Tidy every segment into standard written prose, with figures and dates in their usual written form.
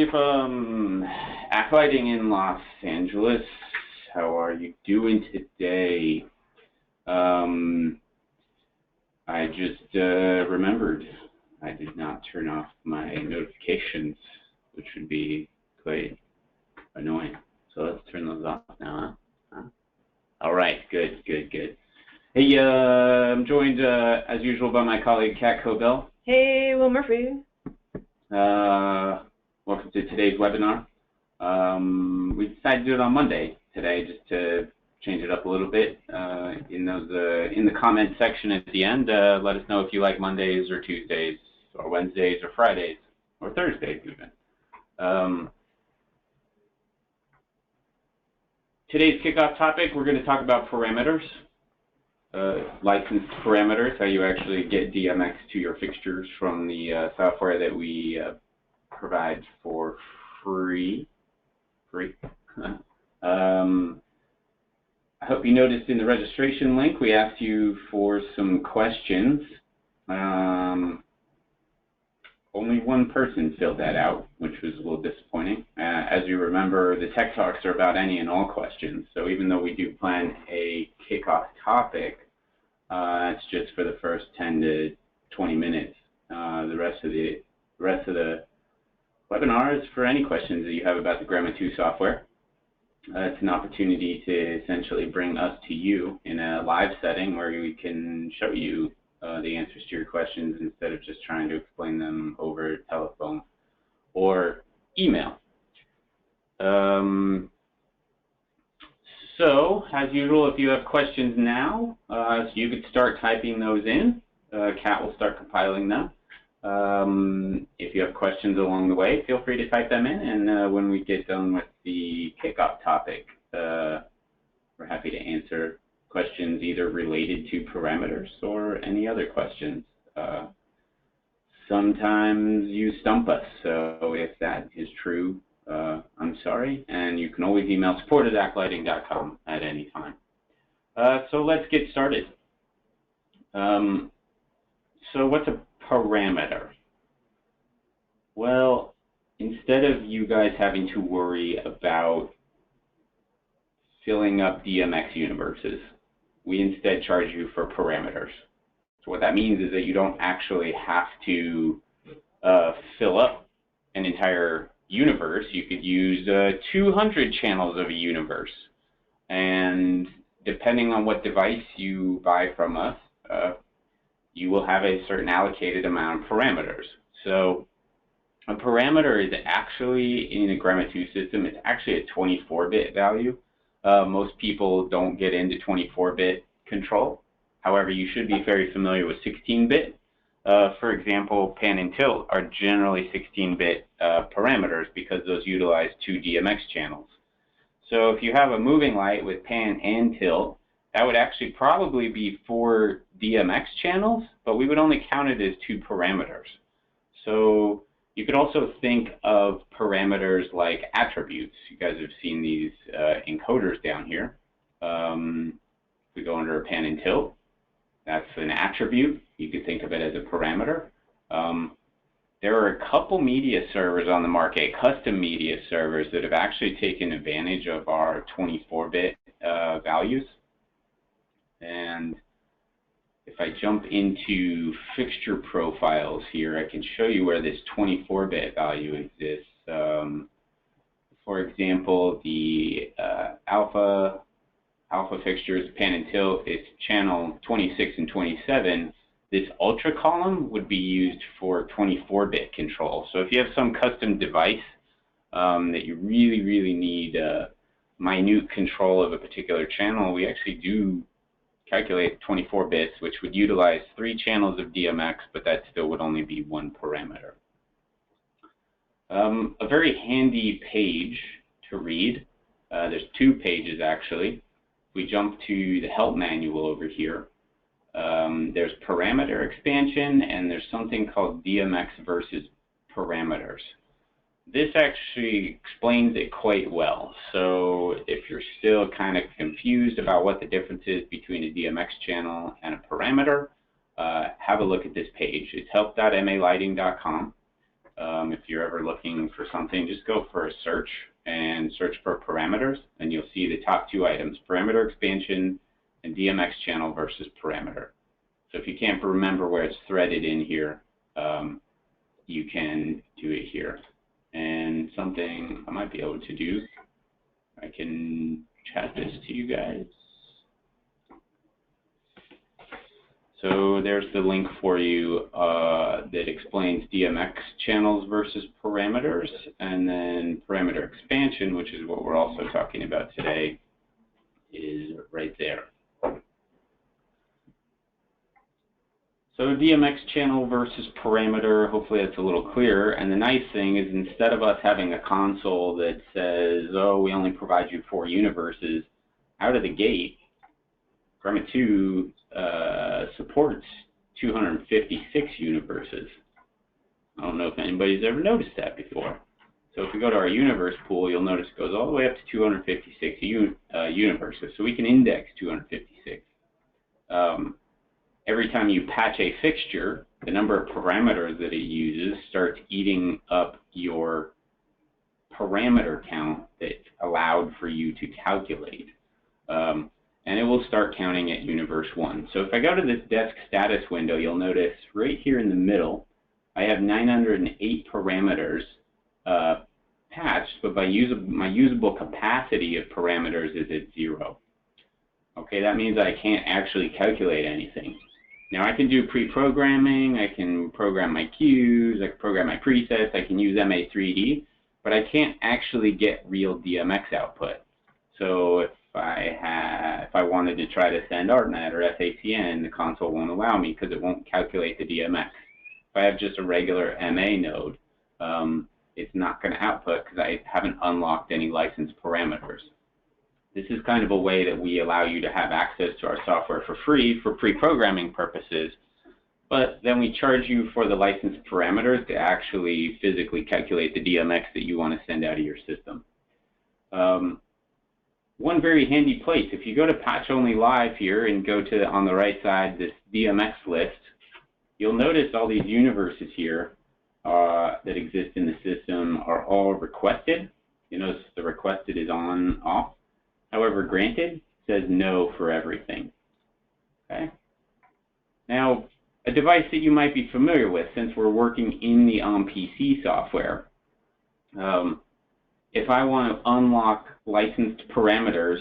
everybody from Acolyting in Los Angeles. How are you doing today? I just remembered I did not turn off my notifications, which would be quite annoying. So let's turn those off now, huh? All right, good. Hey, I'm joined, as usual, by my colleague, Kat Cobell. Hey, Will Murphy. Welcome to today's webinar. We decided to do it on Monday today, just to change it up a little bit. In the comment section at the end, let us know if you like Mondays or Tuesdays or Wednesdays or Fridays or Thursdays even. Today's kickoff topic, we're going to talk about parameters, licensed parameters, how you actually get DMX to your fixtures from the software that we provide for free. I hope you noticed in the registration link we asked you for some questions. Only one person filled that out, which was a little disappointing. As you remember, the Tech Talks are about any and all questions. So even though we do plan a kickoff topic, it's just for the first 10 to 20 minutes. The rest of the webinar is for any questions that you have about the Gramma 2 software. It's an opportunity to essentially bring us to you in a live setting where we can show you the answers to your questions instead of just trying to explain them over telephone or email. So, as usual, if you have questions now, so you could start typing those in. Kat will start compiling them. If you have questions along the way, feel free to type them in, and when we get done with the kickoff topic, we're happy to answer questions either related to parameters or any other questions. Sometimes you stump us, so if that is true, I'm sorry, and you can always email support@acolyting.com at any time. So let's get started. So what's a parameter? Well, instead of you guys having to worry about filling up DMX universes, we instead charge you for parameters. So what that means is that you don't actually have to fill up an entire universe. You could use 200 channels of a universe. And depending on what device you buy from us, you will have a certain allocated amount of parameters. So a parameter is actually, in a Gramma 2 system, it's actually a 24-bit value. Most people don't get into 24-bit control. However, you should be very familiar with 16-bit. For example, pan and tilt are generally 16-bit parameters because those utilize 2 DMX channels. So if you have a moving light with pan and tilt, that would actually probably be 4 DMX channels, but we would only count it as 2 parameters. So you could also think of parameters like attributes. You guys have seen these encoders down here. If we go under a pan and tilt, that's an attribute. You could think of it as a parameter. There are a couple media servers on the market, custom media servers, that have actually taken advantage of our 24-bit values. And if I jump into fixture profiles here, I can show you where this 24-bit value exists. For example, the alpha fixtures, pan and tilt, it's channel 26 and 27. This ultra column would be used for 24-bit control. So if you have some custom device that you really need minute control of a particular channel, we actually do calculate 24 bits, which would utilize 3 channels of DMX, but that still would only be 1 parameter. A very handy page to read. There's 2 pages actually. If we jump to the help manual over here, there's parameter expansion, and there's something called DMX versus parameters. This actually explains it quite well. So if you're still kind of confused about what the difference is between a DMX channel and a parameter, have a look at this page. It's help.malighting.com. If you're ever looking for something, just go for a search and search for parameters, and you'll see the top two items, parameter expansion and Dmx channel versus parameter. So if you can't remember where it's threaded in here, you can do it here. And something I might be able to do, I can chat this to you guys. So there's the link for you that explains Dmx channels versus parameters, and then parameter expansion, which is what we're also talking about today, is right there. So Dmx channel versus parameter, hopefully that's a little clearer. And the nice thing is, instead of us having a console that says, oh, we only provide you 4 universes, out of the gate, Gremma 2 supports 256 universes. I don't know if anybody's ever noticed that before. So if we go to our universe pool, you'll notice it goes all the way up to 256 universes. So we can index 256. Every time you patch a fixture, the number of parameters that it uses starts eating up your parameter count that allowed for you to calculate. And it will start counting at universe 1. So if I go to this desk status window, you'll notice right here in the middle, I have 908 parameters patched, but my usable capacity of parameters is at 0. Okay, that means I can't actually calculate anything. Now I can do pre-programming, I can program my queues, I can program my presets, I can use MA3D, but I can't actually get real Dmx output. So if I wanted to try to send ArtNet or SACN, the console won't allow me because it won't calculate the Dmx. If I have just a regular MA node, it's not going to output because I haven't unlocked any licensed parameters. This is kind of a way that we allow you to have access to our software for free for pre-programming purposes, but then we charge you for the licensed parameters to actually physically calculate the Dmx that you want to send out of your system. One very handy place, if you go to Patch Only Live here and go to, on the right side, this Dmx list, you'll notice all these universes here that exist in the system are all requested. You notice the requested is on, off. However, granted says no for everything. Okay. Now, a device that you might be familiar with, since we're working in the on-PC software, if I want to unlock licensed parameters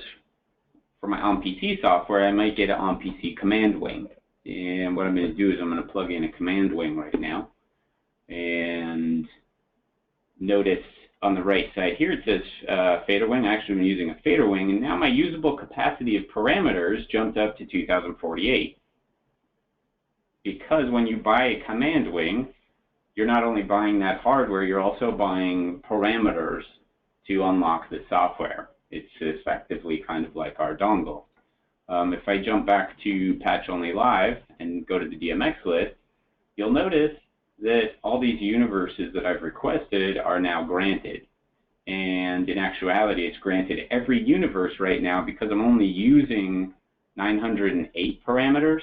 for my on-PC software, I might get an on-PC command wing. And what I'm going to do is I'm going to plug in a command wing right now. And notice on the right side here it says fader wing. Actually, I'm using a fader wing, and now my usable capacity of parameters jumped up to 2048. Because when you buy a command wing, you're not only buying that hardware, you're also buying parameters to unlock the software. It's effectively kind of like our dongle. If I jump back to Patch Only Live and go to the Dmx list, you'll notice that all these universes that I've requested are now granted. And in actuality, it's granted every universe right now because I'm only using 908 parameters.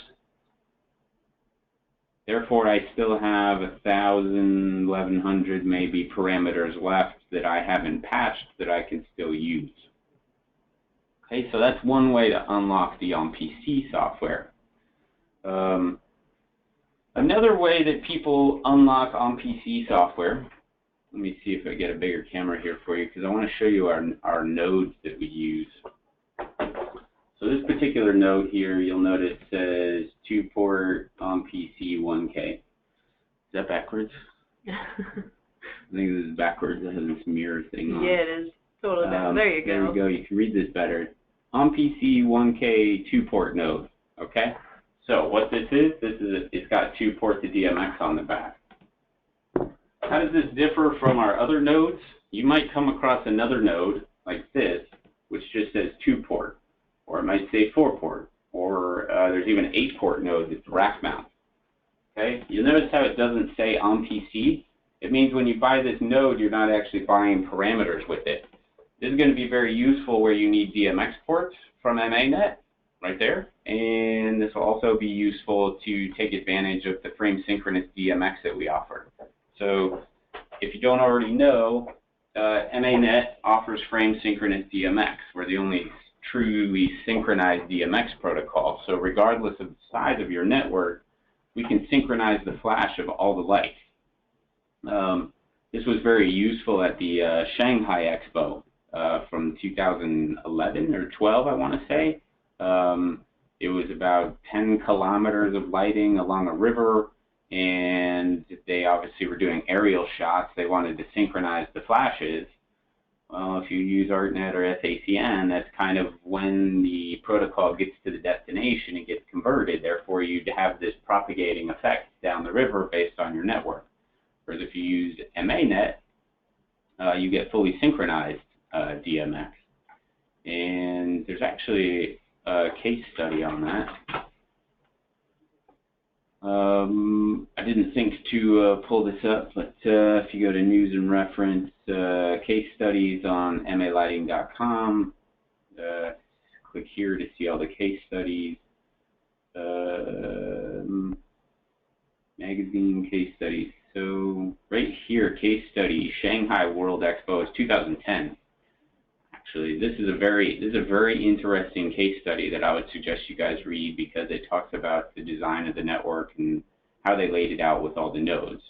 Therefore, I still have 1,000, 1,100 maybe parameters left that I haven't patched that I can still use. Okay, so that's one way to unlock the on-PC software. Another way that people unlock on-PC software, let me see if I get a bigger camera here for you because I want to show you our nodes that we use. So this particular node here, you'll notice says 2-port on PC 1K. Is that backwards? I think this is backwards. It has this mirror thing on. Yeah, it is. Totally down. There you go. There we go. You can read this better. On PC 1K 2-port node. Okay? So what this is it's got 2 ports of Dmx on the back. How does this differ from our other nodes? You might come across another node like this, which just says 2-port. Or it might say 4-port, or there's even an 8-port node that's rack mount. Okay, you'll notice how it doesn't say on PC. It means when you buy this node, you're not actually buying parameters with it. This is going to be very useful where you need Dmx ports from MANet, right there. And this will also be useful to take advantage of the frame synchronous Dmx that we offer. So if you don't already know, MANet offers frame synchronous DMX. We're the only truly synchronized DMX protocol. So regardless of the size of your network, we can synchronize the flash of all the light. This was very useful at the Shanghai Expo from 2011 or 12, I want to say. It was about 10 kilometers of lighting along a river, and they obviously were doing aerial shots. They wanted to synchronize the flashes. Well, if you use ArtNet or SACN, that's kind of when the protocol gets to the destination, it gets converted. Therefore, you'd have this propagating effect down the river based on your network. Whereas if you use MANet, you get fully synchronized DMX. And there's actually a case study on that. I didn't think to pull this up, but if you go to News and Reference, case studies on malighting.com, click here to see all the case studies. Magazine case studies. So right here, case study, Shanghai World Expo is 2010. Actually, this is a very interesting case study that I would suggest you guys read because it talks about the design of the network and how they laid it out with all the nodes.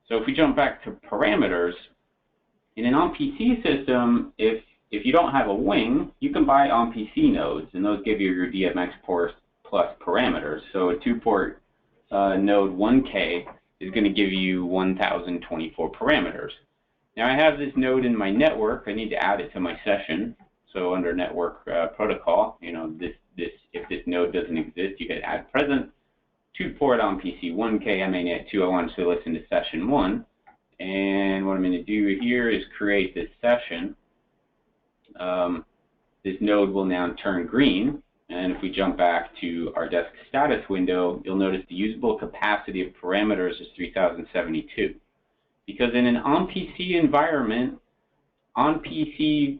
So if we jump back to parameters, in an on-PC system, if you don't have a wing, you can buy on-PC nodes, and those give you your DMX port plus parameters. So a 2-port node 1K is going to give you 1024 parameters. Now I have this node in my network. I need to add it to my session. So under network protocol, you know, if this node doesn't exist, you can add present. 2-port on PC 1K MANet 2. I want to listen to session 1, and what I'm going to do here is create this session. This node will now turn green, and if we jump back to our desk status window, you'll notice the usable capacity of parameters is 3072. Because in an on-PC environment, on-PC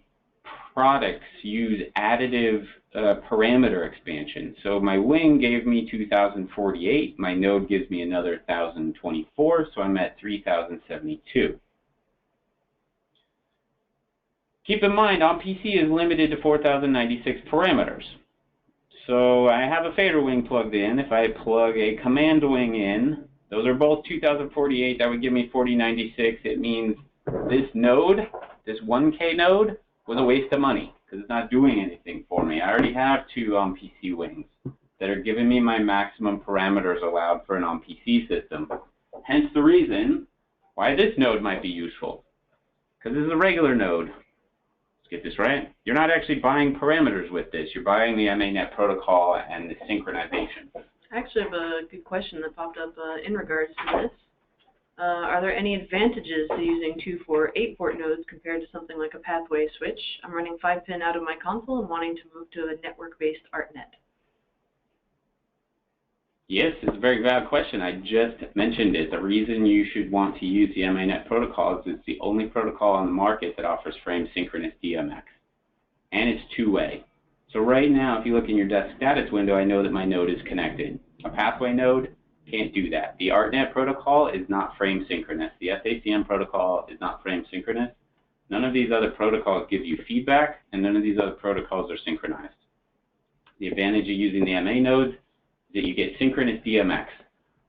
products use additive parameter expansion. So my wing gave me 2048, my node gives me another 1024, so I'm at 3072. Keep in mind, on-PC is limited to 4096 parameters. So I have a fader wing plugged in. If I plug a command wing in, those are both 2048. That would give me 4096. It means this node, this 1K node, was a waste of money because it's not doing anything for me. I already have 2 on-PC wings that are giving me my maximum parameters allowed for an on-PC system. Hence the reason why this node might be useful. Because this is a regular node. Let's get this right. You're not actually buying parameters with this. You're buying the MANet protocol and the synchronization. I actually have a good question that popped up in regards to this. Are there any advantages to using 2-4 8-port nodes compared to something like a pathway switch? I'm running 5-pin out of my console and wanting to move to a network-based ArtNet. Yes, it's a very valid question. I just mentioned it. The reason you should want to use the MANet protocol is it's the only protocol on the market that offers frame synchronous DMX. And it's 2-way. So right now, if you look in your desk status window, I know that my node is connected. A pathway node can't do that. The ArtNet protocol is not frame synchronous. The SACN protocol is not frame synchronous. None of these other protocols give you feedback, and none of these other protocols are synchronized. The advantage of using the MA nodes is that you get synchronous DMX.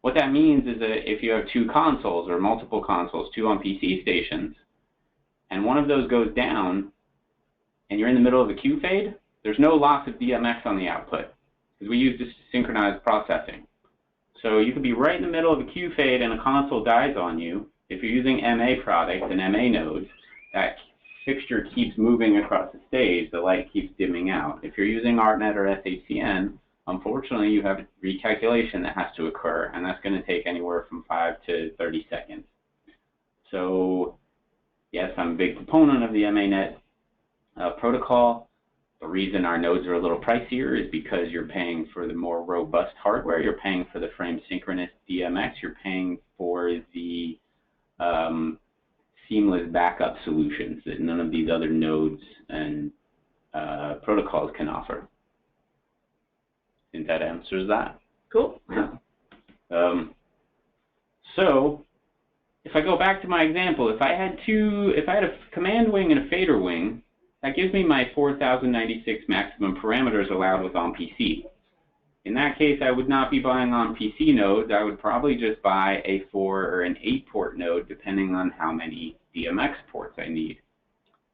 What that means is that if you have 2 consoles or multiple consoles, 2 on PC stations, and one of those goes down, and you're in the middle of a Q fade, there's no loss of DMX on the output, because we use this synchronized processing. So you could be right in the middle of a Q fade and a console dies on you. If you're using MA products and MA nodes, that fixture keeps moving across the stage, the light keeps dimming out. If you're using ArtNet or SACN, unfortunately you have a recalculation that has to occur, and that's going to take anywhere from 5 to 30 seconds. So yes, I'm a big proponent of the MANet protocol. The reason our nodes are a little pricier is because you're paying for the more robust hardware. You're paying for the frame synchronous DMX. You're paying for the seamless backup solutions that none of these other nodes and protocols can offer. I think that answers that. Cool. So if I go back to my example, if I had a command wing and a fader wing, that gives me my 4096 maximum parameters allowed with OnPC. In that case, I would not be buying OnPC nodes. I would probably just buy a 4 or an 8 port node, depending on how many DMX ports I need.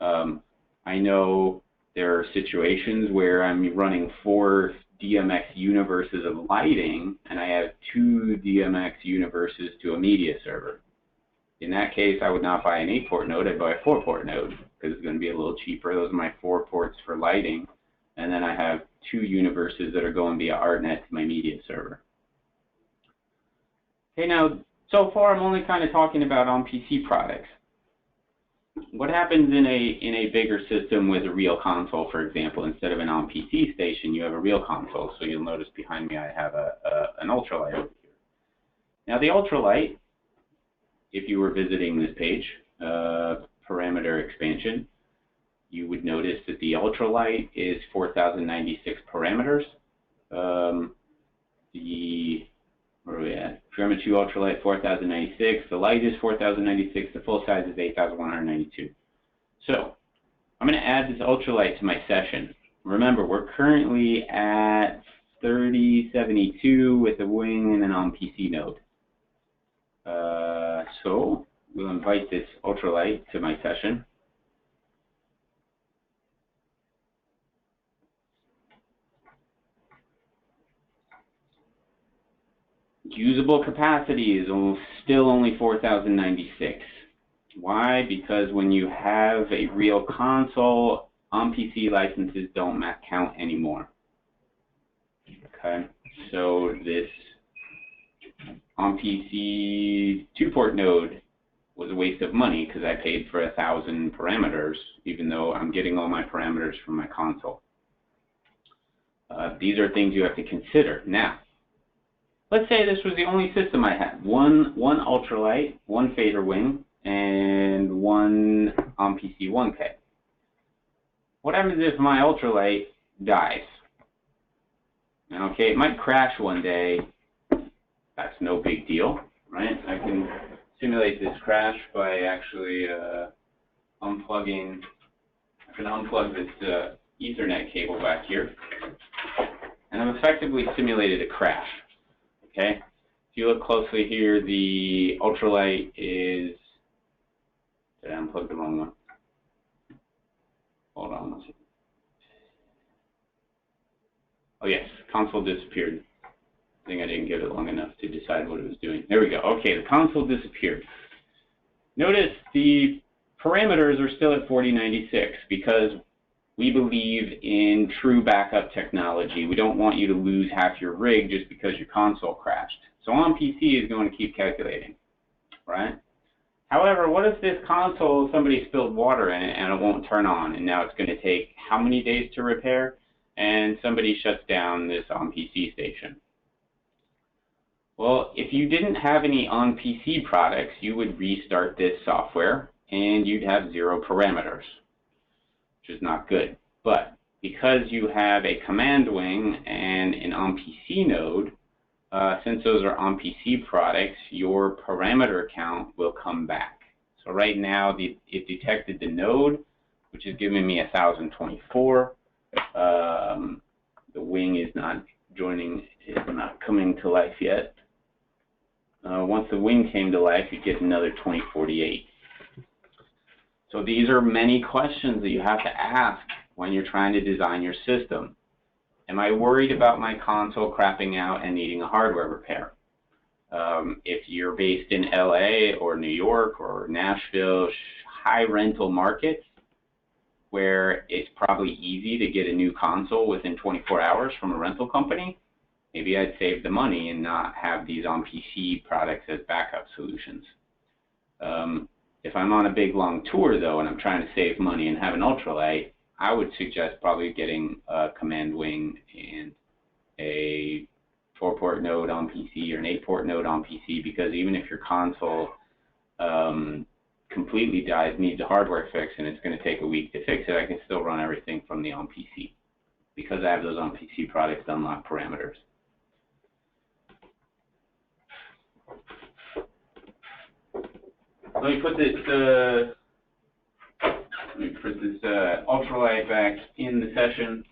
I know there are situations where I'm running 4 DMX universes of lighting, and I have 2 DMX universes to a media server. In that case, I would not buy an 8-port node. I'd buy a 4-port node because it's going to be a little cheaper. Those are my 4 ports for lighting. And then I have 2 universes that are going via ArtNet to my media server. Okay, now, so far I'm only kind of talking about OnPC products. What happens in a bigger system with a real console, for example? Instead of an OnPC station, you have a real console. So you'll notice behind me I have an ultralight over here. Now the ultralight, if you were visiting this page, parameter expansion, you would notice that the ultralight is 4096 parameters. Where are we at? Parameter 2 ultralight 4096. The light is 4096. The full size is 8192. So I'm going to add this ultralight to my session. Remember, we're currently at 3072 with a wing and an OnPC node. So we'll invite this ultralight to my session. Usable capacity is still only 4096. Why? Because when you have a real console, OnPC licenses don't count anymore. Okay, so this OnPC 2-port node was a waste of money because I paid for 1,000 parameters, even though I'm getting all my parameters from my console. These are things you have to consider. Now, let's say this was the only system I had. One ultralight, 1 fader wing, and 1 OnPC 1K. What happens if my ultralight dies? Okay, it might crash one day. That's no big deal, right? I can simulate this crash by actually unplugging. I can unplug this Ethernet cable back here, and I've effectively simulated a crash. Okay, if you look closely here, the ultralight is. Did I unplug the wrong one? Hold on one second. Oh yes, console disappeared. I think I didn't give it long enough to decide what it was doing. There we go. Okay, the console disappeared. Notice the parameters are still at 4096 because we believe in true backup technology. We don't want you to lose half your rig just because your console crashed. So OnPC is going to keep calculating, right? However, what if this console, somebody spilled water in it and it won't turn on, and now it's going to take how many days to repair, and somebody shuts down this OnPC station? Well, if you didn't have any OnPC products, you would restart this software and you'd have 0 parameters, which is not good. But because you have a command wing and an OnPC node, since those are OnPC products, your parameter count will come back. So right now, it detected the node, which is giving me 1024. The wing is not coming to life yet. Once the wing came to life, you get another 2048. So these are many questions that you have to ask when you're trying to design your system. Am I worried about my console crapping out and needing a hardware repair? If you're based in LA or New York or Nashville, high rental markets, where it's probably easy to get a new console within 24 hours from a rental company, maybe I'd save the money and not have these OnPC products as backup solutions. If I'm on a big long tour though and I'm trying to save money and have an ultralight, I would suggest probably getting a command wing and a 4-port node OnPC or an 8-port node OnPC, because even if your console completely dies, needs a hardware fix, and it's going to take a week to fix it, I can still run everything from the OnPC because I have those OnPC products to unlock parameters. let me put this ultralight back in the session.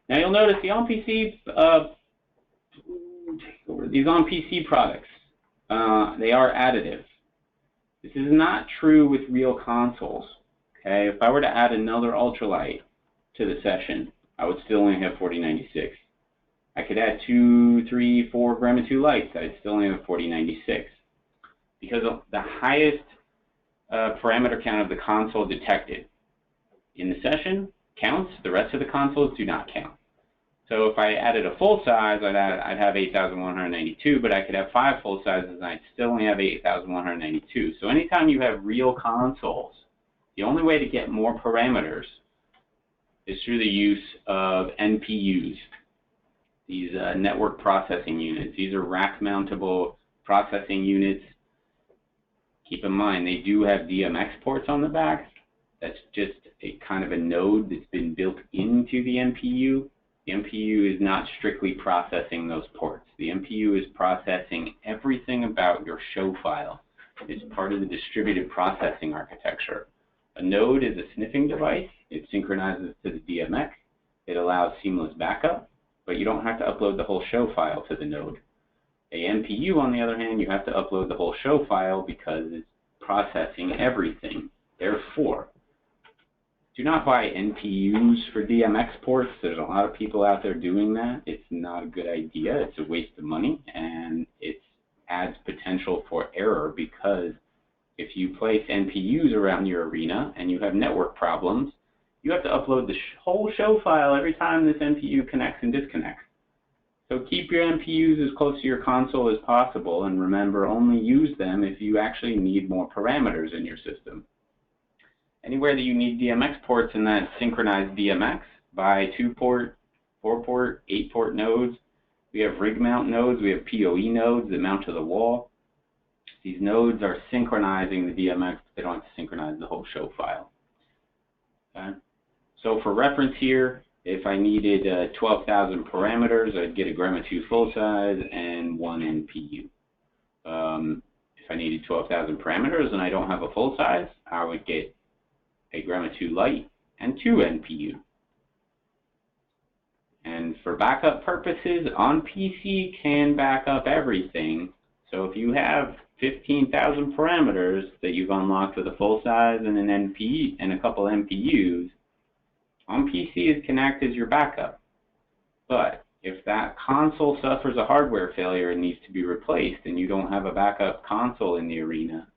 Now you'll notice the on-PC, these on-PC products, they are additive. This is not true with real consoles. Okay, if I were to add another ultralight to the session, I would still only have 4096. I could add 2, 3, 4 Grandma 2 lights, I'd still only have 4096. Because the highest parameter count of the console detected in the session counts, the rest of the consoles do not count. So if I added a full size, I'd have 8,192, but I could have 5 full sizes and I'd still only have 8,192. So anytime you have real consoles, the only way to get more parameters is through the use of NPUs, these network processing units. These are rack-mountable processing units. Keep in mind, they do have Dmx ports on the back. That's just a kind of a node that's been built into the NPU. The NPU is not strictly processing those ports. The NPU is processing everything about your show file. It's part of the distributed processing architecture. A node is a sniffing device. It synchronizes to the Dmx. It allows seamless backup, but you don't have to upload the whole show file to the node. A NPU, on the other hand, you have to upload the whole show file because it's processing everything. Therefore, do not buy NPUs for Dmx ports. There's a lot of people out there doing that. It's not a good idea. It's a waste of money, and it adds potential for error because if you place NPUs around your arena and you have network problems, you have to upload the whole show file every time this NPU connects and disconnects. So keep your NPUs as close to your console as possible, and remember, only use them if you actually need more parameters in your system. Anywhere that you need Dmx ports in that synchronized Dmx, buy 2-port, 4-port, 8-port nodes. We have rig mount nodes, we have PoE nodes that mount to the wall. These nodes are synchronizing the Dmx, but they don't have to synchronize the whole show file. Okay? So for reference here, if I needed 12,000 parameters, I'd get a Grandma 2 full size and 1 NPU. If I needed 12,000 parameters and I don't have a full size, I would get a Grandma 2 Lite and 2 NPU. And for backup purposes, on PC can back up everything. So if you have 15,000 parameters that you've unlocked with a full size and an NPU and a couple NPUs, on PC is connect as your backup. But if that console suffers a hardware failure and needs to be replaced and you don't have a backup console in the arena,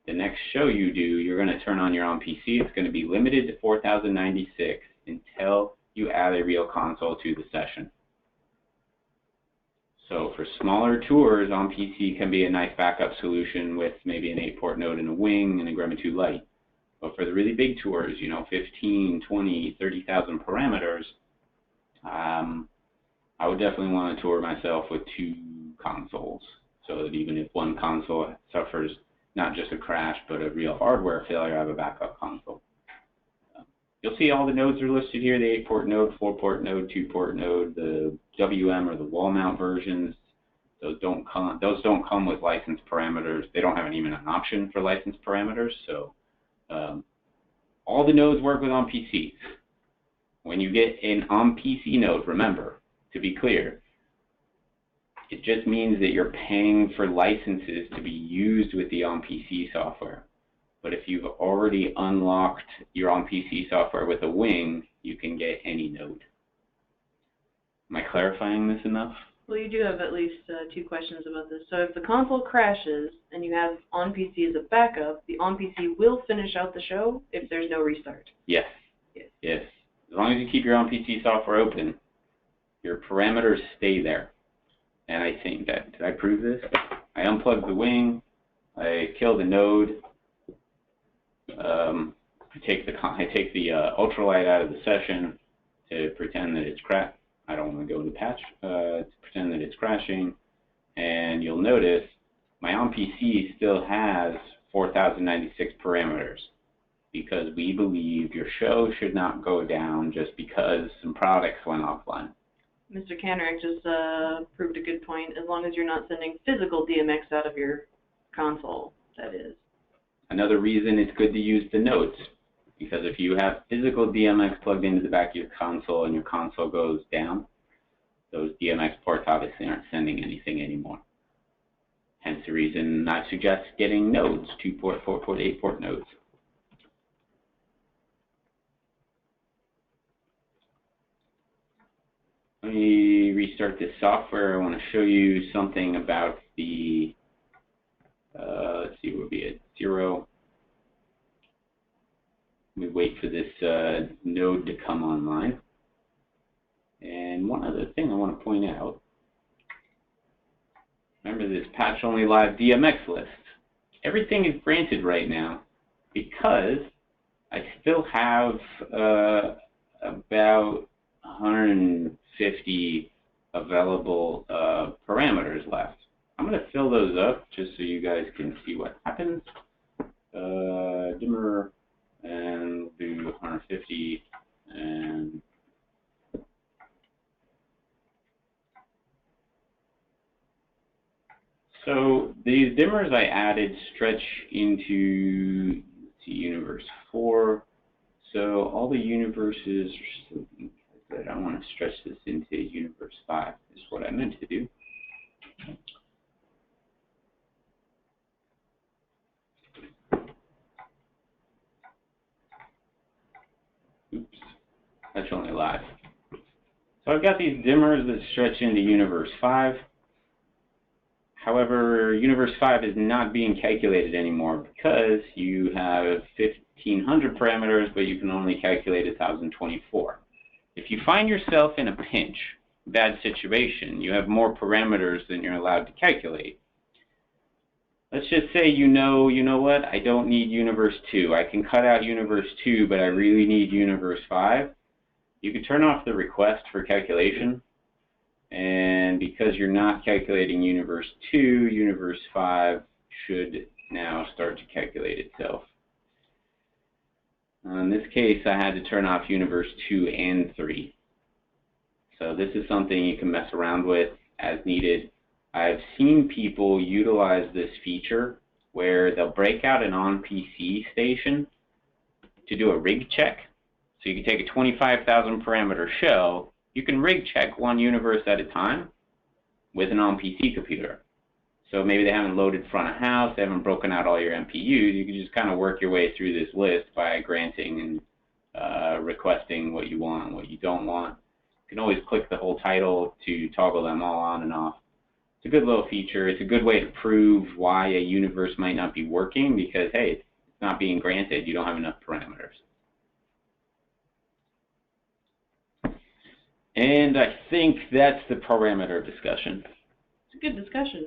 the next show you do, you're going to turn on your on PC. It's going to be limited to 4096 until you add a real console to the session. So for smaller tours, on PC can be a nice backup solution with maybe an 8-port node and a wing and a Grandma 2 Lite. But for the really big tours, 15, 20, 30,000 parameters, I would definitely want to tour myself with 2 consoles, so that even if one console suffers not just a crash, but a real hardware failure, I have a backup console. You'll see all the nodes are listed here, the 8-port node, 4-port node, 2-port node, the WM or the wall mount versions. Those don't come with licensed parameters. They don't have even an option for licensed parameters, so all the nodes work with on-PC. When you get an on-PC node, remember, to be clear, it just means that you're paying for licenses to be used with the on-PC software. But if you've already unlocked your on-PC software with a wing, you can get any node. Am I clarifying this enough? Well, you do have at least 2 questions about this. So if the console crashes and you have on-PC as a backup, the on-PC will finish out the show if there's no restart. Yes. Yes. As long as you keep your on-PC software open, your parameters stay there. And I think that, did I prove this? I unplugged the wing, I kill the node, I take the ultralight out of the session to pretend that it's crashed. I don't want to go into patch, to pretend that it's crashing, and you'll notice my on-PC still has 4096 parameters because we believe your show should not go down just because some products went offline. Mr. Canerick just proved a good point. As long as you're not sending physical DMX out of your console, that is. Another reason it's good to use the nodes, because if you have physical DMX plugged into the back of your console and your console goes down, those DMX ports obviously aren't sending anything anymore. Hence the reason I suggest getting nodes, 2-port, 4-port, 8-port nodes. Let me restart this software. I want to show you something about the, let's see, we'll be at 0. We wait for this node to come online. And one other thing I want to point out, remember this patch only live DMX list. Everything is granted right now because I still have about 150 available parameters left. I'm going to fill those up just so you guys can see what happens. Dimmer, and do 150, and so these dimmers I added stretch into universe 4. So all the universes are still being calculated. I want to stretch this into universe 5 is what I meant to do. Oops, that's only live. So I've got these dimmers that stretch into universe 5. However, universe 5 is not being calculated anymore because you have 1,500 parameters, but you can only calculate 1,024. If you find yourself in a pinch, bad situation, you have more parameters than you're allowed to calculate. Let's just say you know what, I don't need universe 2. I can cut out universe 2, but I really need universe 5. You can turn off the request for calculation. And because you're not calculating universe 2, universe 5 should now start to calculate itself. In this case, I had to turn off universe 2 and 3. So this is something you can mess around with as needed. I've seen people utilize this feature where they'll break out an on-PC station to do a rig check. So you can take a 25,000 parameter shell. You can rig check one universe at a time with an on-PC computer. So maybe they haven't loaded front of house, they haven't broken out all your MPUs. You can just kind of work your way through this list by granting and requesting what you want and what you don't want. You can always click the whole title to toggle them all on and off. It's a good little feature. It's a good way to prove why a universe might not be working because, hey, it's not being granted. You don't have enough parameters. And I think that's the parameter discussion. It's a good discussion.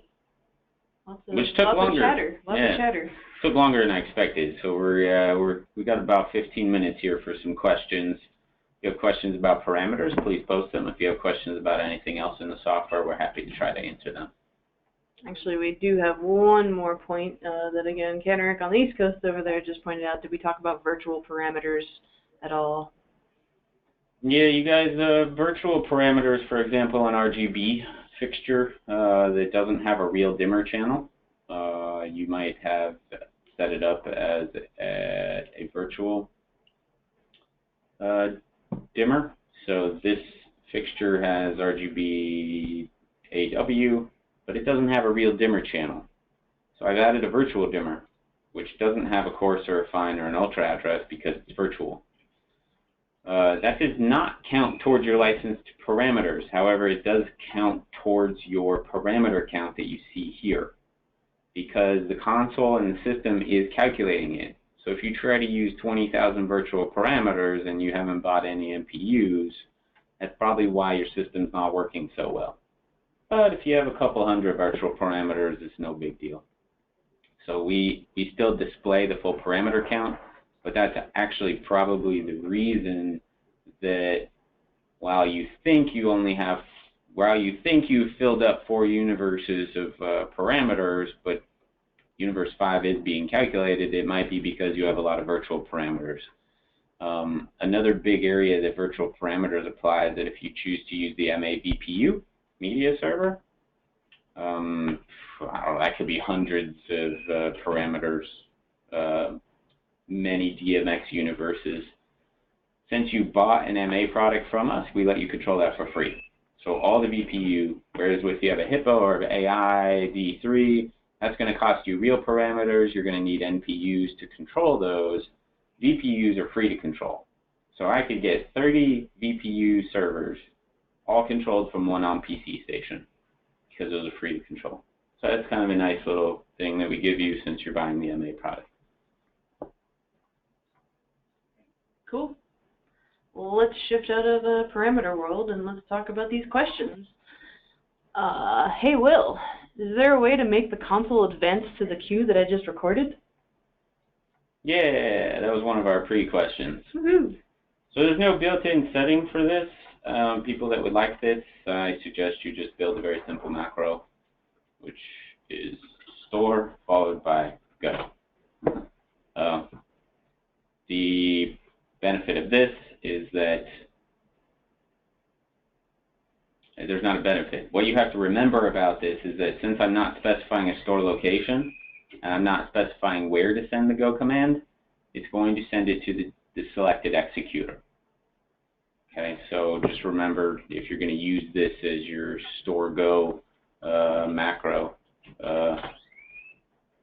Which took longer. Lots of chatter. Took longer than I expected. So we got about 15 minutes here for some questions. If you have questions about parameters, please post them. If you have questions about anything else in the software, we're happy to try to answer them. Actually, we do have one more point that, again, Canerick on the East Coast over there just pointed out. Did we talk about virtual parameters at all? Yeah, you guys, virtual parameters, for example, an RGB fixture that doesn't have a real dimmer channel, you might have set it up as a virtual dimmer. So this fixture has RGB AW, but it doesn't have a real dimmer channel. So I've added a virtual dimmer, which doesn't have a coarse or a fine or an ultra address because it's virtual. That does not count towards your licensed parameters. However, it does count towards your parameter count that you see here because the console and the system is calculating it. So if you try to use 20,000 virtual parameters and you haven't bought any MPUs, that's probably why your system's not working so well. But if you have a couple hundred virtual parameters, it's no big deal. So we still display the full parameter count, but that's actually probably the reason that while you think you've filled up 4 universes of parameters, but universe 5 is being calculated, it might be because you have a lot of virtual parameters. Another big area that virtual parameters apply is that if you choose to use the MAVPU media server, I don't know, that could be hundreds of parameters, many DMX universes. Since you bought an MA product from us, we let you control that for free. So all the VPU, whereas if you have a Hippo or AI, V3, that's going to cost you real parameters. You're going to need NPUs to control those. VPUs are free to control. So I could get 30 VPU servers, all controlled from one on-PC station, because those are free to control. So that's kind of a nice little thing that we give you since you're buying the MA product. Cool. Well, let's shift out of the parameter world and let's talk about these questions. Hey Will, is there a way to make the console advance to the queue that I just recorded? Yeah, that was one of our pre-questions. Woohoo! So there's no built-in setting for this. People that would like this, I suggest you just build a very simple macro, which is store followed by go. The benefit of this is that there's not a benefit. What you have to remember about this is that since I'm not specifying a store location, and I'm not specifying where to send the go command, it's going to send it to the selected executor. Okay, so just remember, if you're going to use this as your store go macro,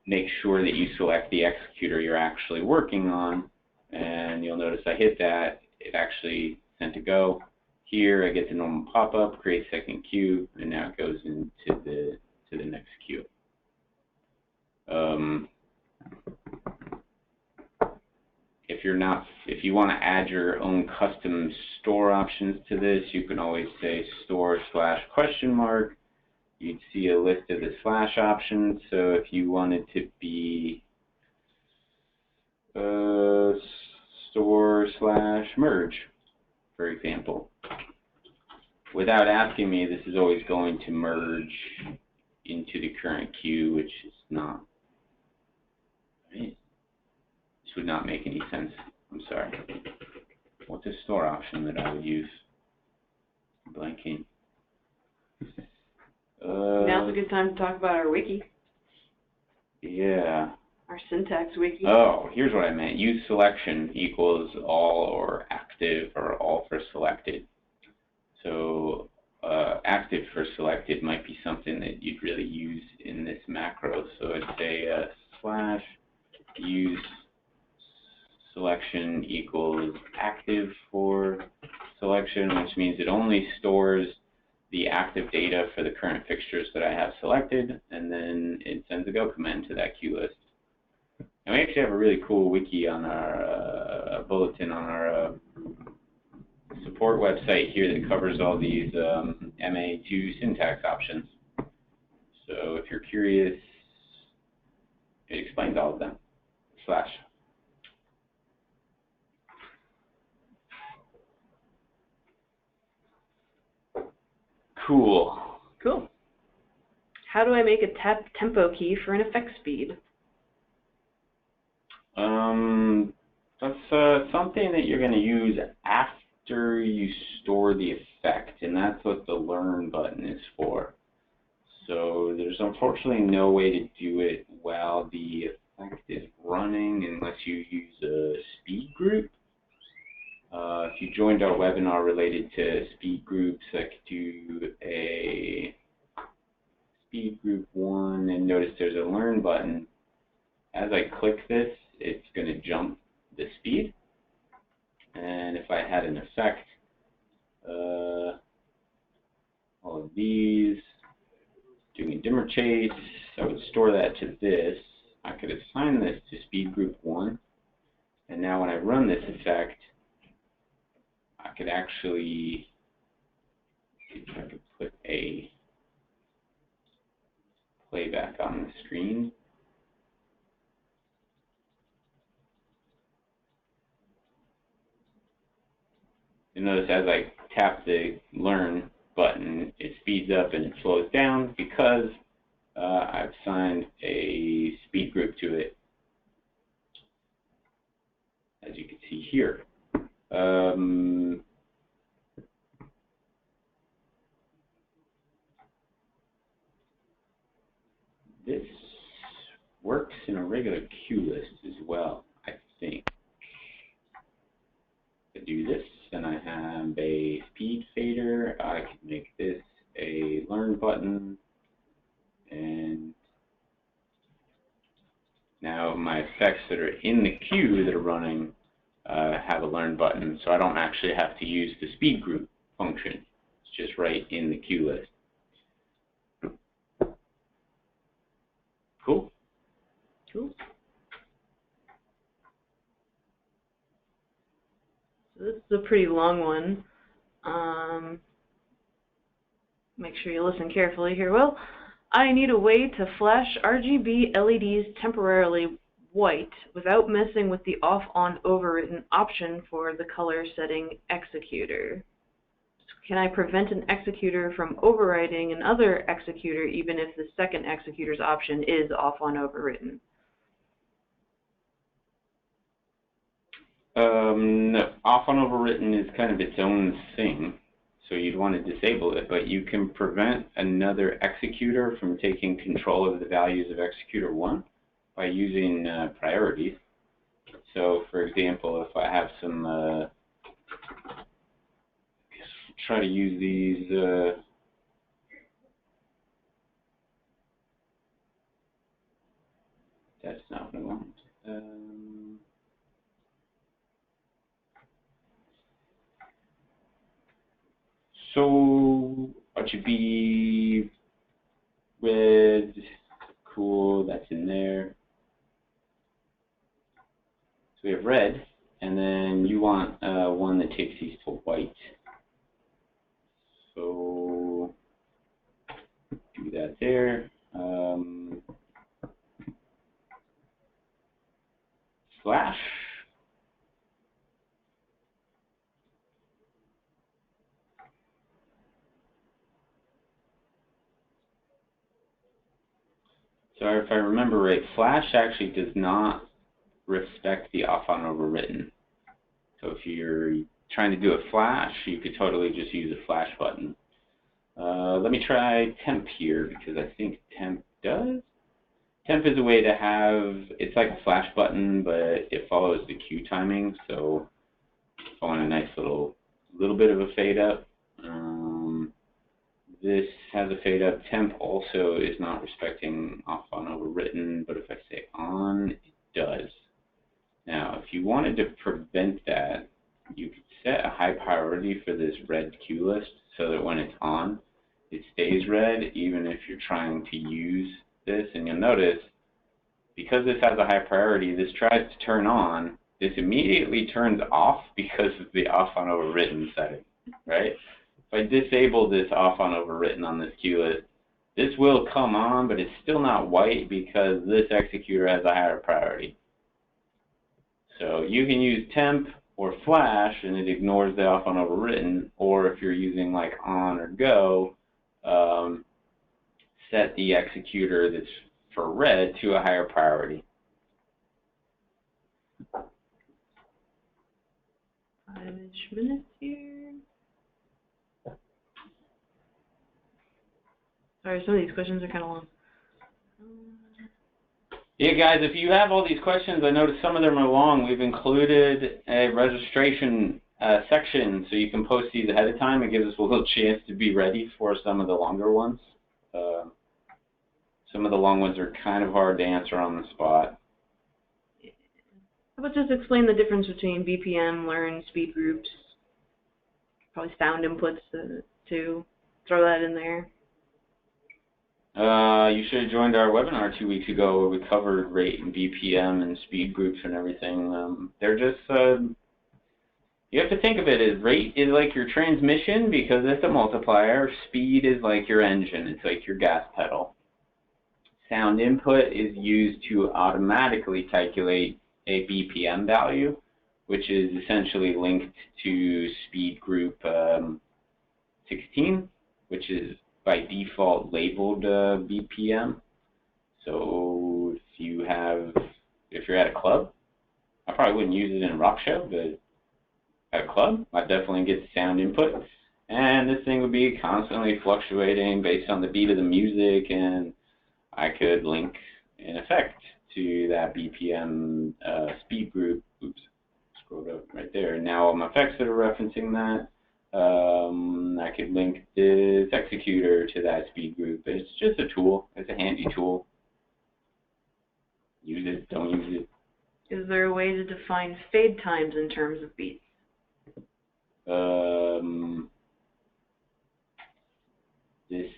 make sure that you select the executor you're actually working on, and you'll notice I hit that, it actually sent a go. Here I get the normal pop-up, create second queue, and now it goes into the next queue. If you want to add your own custom store options to this, you can always say store/?. You'd see a list of the slash options. So if you wanted to be store/merge, for example, without asking me, this is always going to merge into the current queue, which is not. Right? This would not make any sense. I'm sorry. What's a store option that I would use? Blanking. Now's a good time to talk about our wiki. Yeah. Our syntax wiki. Oh, here's what I meant. Use selection equals all or active or all for selected. So active for selected might be something that you'd really use in this macro. So I'd say slash use selection equals active for selection, which means it only stores the active data for the current fixtures that I have selected, and then it sends a go command to that queue list. And we actually have a really cool wiki on our bulletin on our support website here that covers all these MA2 syntax options. So if you're curious, it explains all of them. Slash. Cool. Cool. How do I make a tempo key for an effect speed? That's something that you're going to use after you store the effect, and that's what the learn button is for. So there's unfortunately no way to do it while the effect is running unless you use a speed group. If you joined our webinar related to speed groups, I could do a speed group 1, and notice there's a learn button. As I click this, it's going to jump the speed. And if I had an effect, all of these, doing a dimmer chase, I would store that to this. I could assign this to speed group 1. And now when I run this effect, I could actually, see if I could put a playback on the screen. You notice as I tap the learn button, it speeds up and it slows down because I've assigned a speed group to it, as you can see here. This works in a regular queue list as well, I think. To do this, and I have a speed fader. I can make this a learn button, and now my effects that are in the queue that are running have a learn button, so I don't actually have to use the speed group function. It's just right in the queue list. Cool? Cool. So this is a pretty long one. Make sure you listen carefully here. Well, I need a way to flash RGB LEDs temporarily white without messing with the off-on overwritten option for the color setting executor. Can I prevent an executor from overriding another executor even if the second executor's option is off-on overwritten? No, off-on overwritten is kind of its own thing, so you'd want to disable it, but you can prevent another executor from taking control of the values of executor 1 by using priorities. So, for example, if I have some, try to use these, that's not what I want. So, RGB, red, cool, that's in there. So we have red, and then you want one that takes these to white. So do that there. Slash. So if I remember right, flash actually does not respect the off-on overwritten. So if you're trying to do a flash, you could totally just use a flash button. Let me try temp here, because I think temp does. Temp is a way to have, it's like a flash button, but it follows the queue timing, so if I want a nice little bit of a fade up. This has a fade up. Temp also is not respecting off-on overwritten, but if I say on, it does. Now, if you wanted to prevent that, you could set a high priority for this red queue list so that when it's on, it stays red even if you're trying to use this. And you'll notice, because this has a high priority, this tries to turn on, this immediately turns off because of the off-on overwritten setting, right? If I disable this off-on overwritten on this queue list, this will come on, but it's still not white because this executor has a higher priority. So you can use temp or flash and it ignores the off-on overwritten, or if you're using like on or go, set the executor that's for red to a higher priority. 5-ish minutes here. Sorry, some of these questions are kind of long. Yeah, guys, if you have all these questions, I noticed some of them are long. We've included a registration section, so you can post these ahead of time. It gives us a little chance to be ready for some of the longer ones. Some of the long ones are kind of hard to answer on the spot. How about just explain the difference between BPM, learn, speed groups, probably sound inputs to throw that in there. You should have joined our webinar 2 weeks ago where we covered rate and BPM and speed groups and everything. They're just, you have to think of it as rate is like your transmission because it's a multiplier. Speed is like your engine. It's like your gas pedal. Sound input is used to automatically calculate a BPM value, which is essentially linked to speed group 16, which is by default labeled BPM. So if you're at a club, I probably wouldn't use it in a rock show, but at a club, I'd definitely get the sound input. And this thing would be constantly fluctuating based on the beat of the music, and I could link an effect to that BPM speed group. Oops, scrolled up right there. Now all my effects that are referencing that. I could link this executor to that speed group. It's just a tool. It's a handy tool. Use it, don't use it. Is there a way to define fade times in terms of beats? This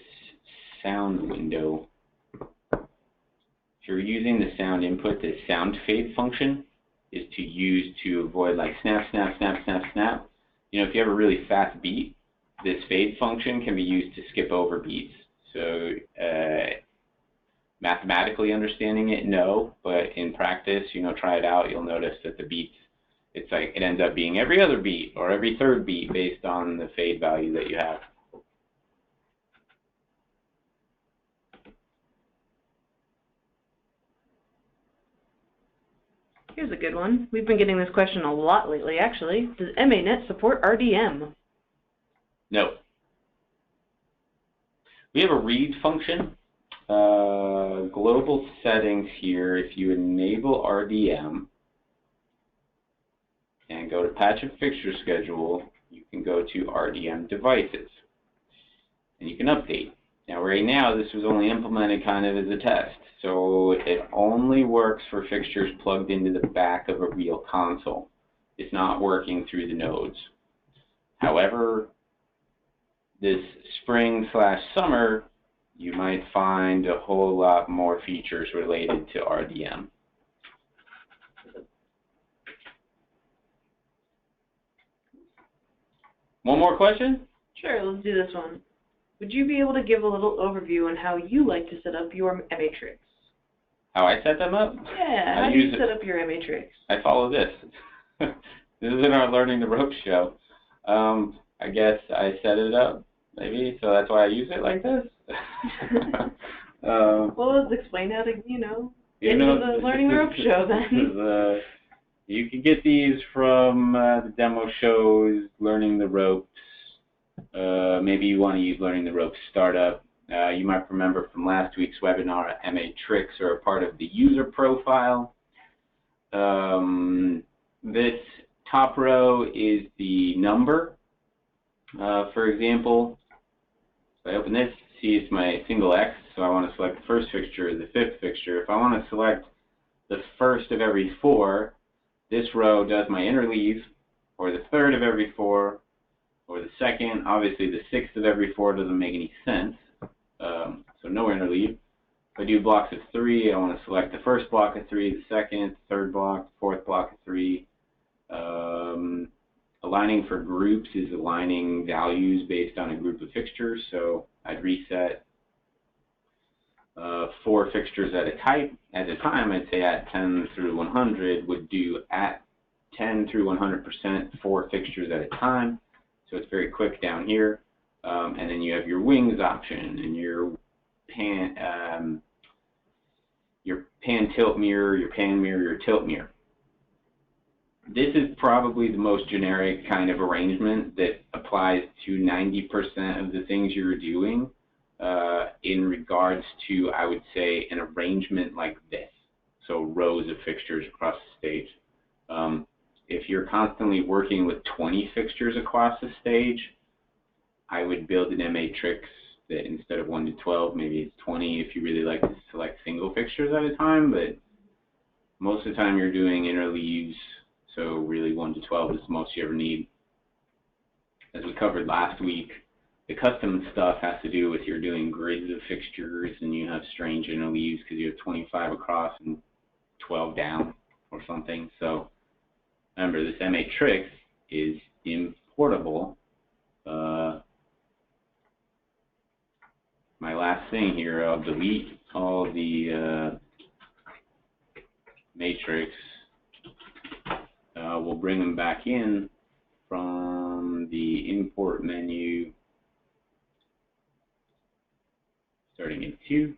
sound window, if you're using the sound input, the sound fade function is to use to avoid like snap, snap, snap, snap, snap. You know, if you have a really fast beat, this fade function can be used to skip over beats. So mathematically understanding it, no, but in practice, you know, try it out, you'll notice that the beats, it's like it ends up being every other beat or every third beat based on the fade value that you have. Here's a good one. We've been getting this question a lot lately, actually. Does MANet support RDM? No. We have a read function. Global settings here, if you enable RDM and go to patch and fixture schedule, you can go to RDM devices and you can update. Now right now this was only implemented kind of as a test, so it only works for fixtures plugged into the back of a real console. It's not working through the nodes. However, this spring/summer you might find a whole lot more features related to RDM. One more question? Sure, let's do this one. Would you be able to give a little overview on how you like to set up your matrix? How I set them up? Yeah, how do you set up your matrix? I follow this. This isn't our Learning the Ropes show. I guess I set it up, maybe, so that's why I use it like this. Well, let's explain how to, get into the Learning the Ropes show then. You can get these from the demo shows, Learning the Ropes. Maybe you want to use Learning the Ropes Startup. You might remember from last week's webinar, MA tricks are a part of the user profile. This top row is the number. For example, if I open this, see it's my single X, so I want to select the first fixture or the fifth fixture. If I want to select the first of every 4, this row does my interleave, or the third of every 4, or the second. Obviously, the 6th of every 4 doesn't make any sense, so no interleave. If I do blocks of 3, I want to select the first block of 3, the second, third block, fourth block of 3. Aligning for groups is aligning values based on a group of fixtures, so I'd reset 4 fixtures at a time. I'd say at 10 through 100 would do at 10 through 100% 4 fixtures at a time. So it's very quick down here. And then you have your wings option and your pan tilt mirror, your pan mirror, your tilt mirror. This is probably the most generic kind of arrangement that applies to 90% of the things you're doing in regards to, I would say, an arrangement like this. So rows of fixtures across the stage. If you're constantly working with 20 fixtures across the stage, I would build an matrix that instead of 1 to 12, maybe it's 20 if you really like to select single fixtures at a time, but most of the time you're doing interleaves, so really 1 to 12 is the most you ever need. As we covered last week, the custom stuff has to do with you're doing grids of fixtures and you have strange interleaves because you have 25 across and 12 down or something. So remember, this matrix is importable. My last thing here, I'll delete all the matrix. We'll bring them back in from the import menu, starting in 2,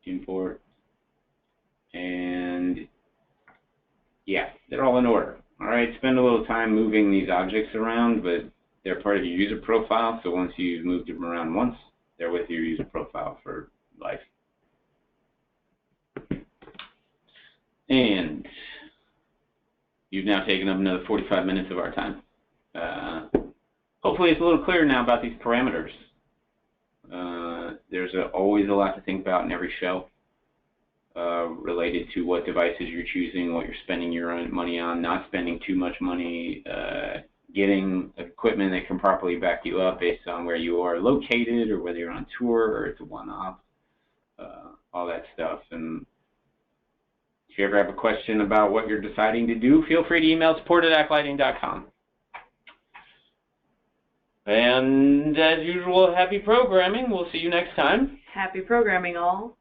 import, and yeah, they're all in order. All right, spend a little time moving these objects around, but they're part of your user profile, so once you've moved them around once, they're with your user profile for life. And you've now taken up another 45 minutes of our time. Hopefully it's a little clearer now about these parameters. There's always a lot to think about in every show related to what devices you're choosing, what you're spending your own money on, not spending too much money, getting equipment that can properly back you up based on where you are located or whether you're on tour or it's a one-off, all that stuff. And if you ever have a question about what you're deciding to do, feel free to email support@aclighting.com. And as usual, happy programming. We'll see you next time. Happy programming, all.